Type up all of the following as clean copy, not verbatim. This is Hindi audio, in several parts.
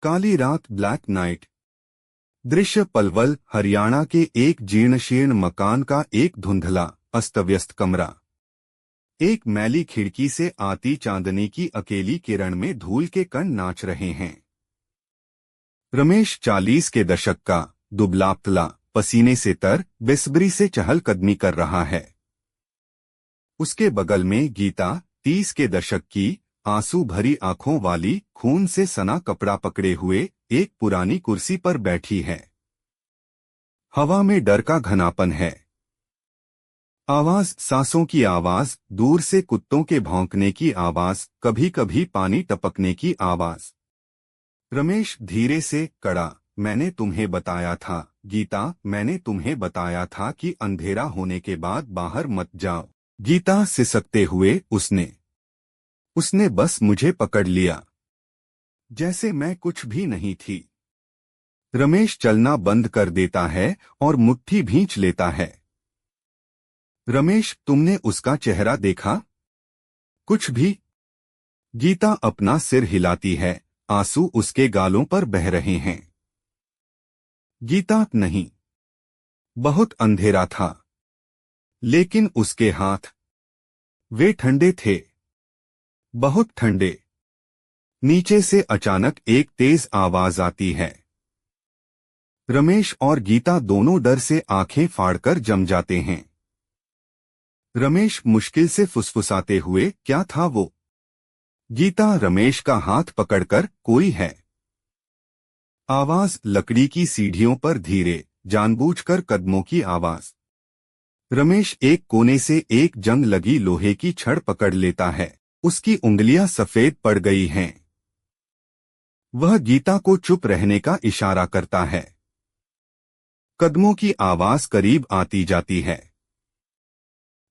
काली रात, ब्लैक नाइट। दृश्य पलवल, हरियाणा के एक जीर्णशीर्ण मकान का एक धुंधला, अस्तव्यस्त कमरा। एक मैली खिड़की से आती चांदनी की अकेली किरण में धूल के कण नाच रहे हैं। रमेश 40 के दशक का, दुबला-पतला, पसीने से तर, बेसब्री से चहलकदमी कर रहा है। उसके बगल में गीता, 30 के दशक की, आंसू भरी आंखों वाली, खून से सना कपड़ा पकड़े हुए, एक पुरानी कुर्सी पर बैठी है। हवा में डर का घनापन है। आवाज, सांसों की आवाज, दूर से कुत्तों के भौंकने की आवाज, कभी कभी पानी टपकने की आवाज। रमेश धीरे से, कड़ा, मैंने तुम्हें बताया था, गीता, मैंने तुम्हें बताया था कि अंधेरा होने के बाद बाहर मत जाओ। गीता सिसकते हुए, उसने बस मुझे पकड़ लिया, जैसे मैं कुछ भी नहीं थी। रमेश चलना बंद कर देता है और मुट्ठी भींच लेता है। रमेश, तुमने उसका चेहरा देखा? कुछ भी? गीता अपना सिर हिलाती है, आंसू उसके गालों पर बह रहे हैं। गीता, नहीं। बहुत अंधेरा था। लेकिन उसके हाथ, वे ठंडे थे। बहुत ठंडे। नीचे से अचानक एक तेज आवाज आती है। रमेश और गीता दोनों डर से आंखें फाड़कर जम जाते हैं। रमेश मुश्किल से फुसफुसाते हुए, क्या था वो? गीता रमेश का हाथ पकड़कर, कोई है। आवाज, लकड़ी की सीढ़ियों पर धीरे, जानबूझकर कदमों की आवाज। रमेश एक कोने से एक जंग लगी लोहे की छड़ पकड़ लेता है। उसकी उंगलियां सफेद पड़ गई हैं। वह गीता को चुप रहने का इशारा करता है। कदमों की आवाज करीब आती जाती है।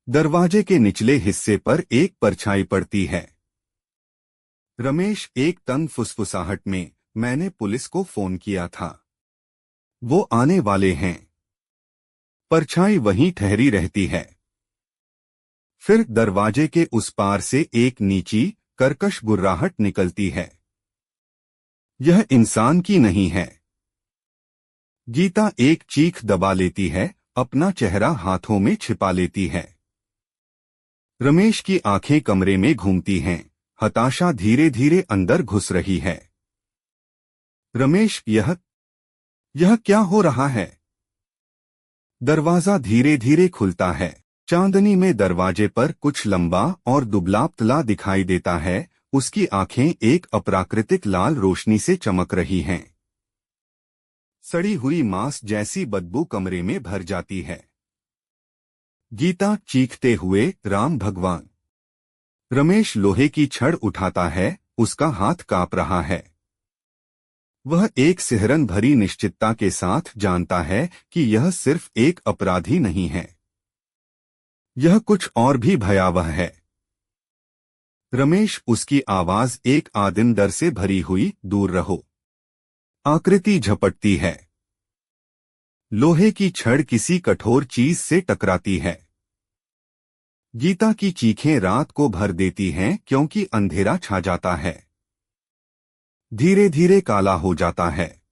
दरवाजे के निचले हिस्से पर एक परछाई पड़ती है। रमेश एक तंग फुसफुसाहट में, मैंने पुलिस को फोन किया था। वो आने वाले हैं। परछाई वहीं ठहरी रहती है। फिर दरवाजे के उस पार से एक नीची, कर्कश गुर्राहट निकलती है। यह इंसान की नहीं है। गीता एक चीख दबा लेती है, अपना चेहरा हाथों में छिपा लेती है। रमेश की आंखें कमरे में घूमती हैं, हताशा धीरे धीरे अंदर घुस रही है। रमेश, यह क्या हो रहा है? दरवाजा धीरे धीरे खुलता है। चांदनी में दरवाजे पर कुछ लंबा और दुबला-पतला दिखाई देता है। उसकी आंखें एक अप्राकृतिक लाल रोशनी से चमक रही हैं। सड़ी हुई मांस जैसी बदबू कमरे में भर जाती है। गीता चीखते हुए, राम भगवान। रमेश लोहे की छड़ उठाता है, उसका हाथ कांप रहा है। वह एक सिहरन भरी निश्चितता के साथ जानता है कि यह सिर्फ एक अपराधी नहीं है। यह कुछ और भी भयावह है। रमेश, उसकी आवाज एक आदिम डर से भरी हुई, दूर रहो। आकृति झपटती है। लोहे की छड़ किसी कठोर चीज से टकराती है। गीता की चीखें रात को भर देती हैं क्योंकि अंधेरा छा जाता है। धीरे धीरे काला हो जाता है।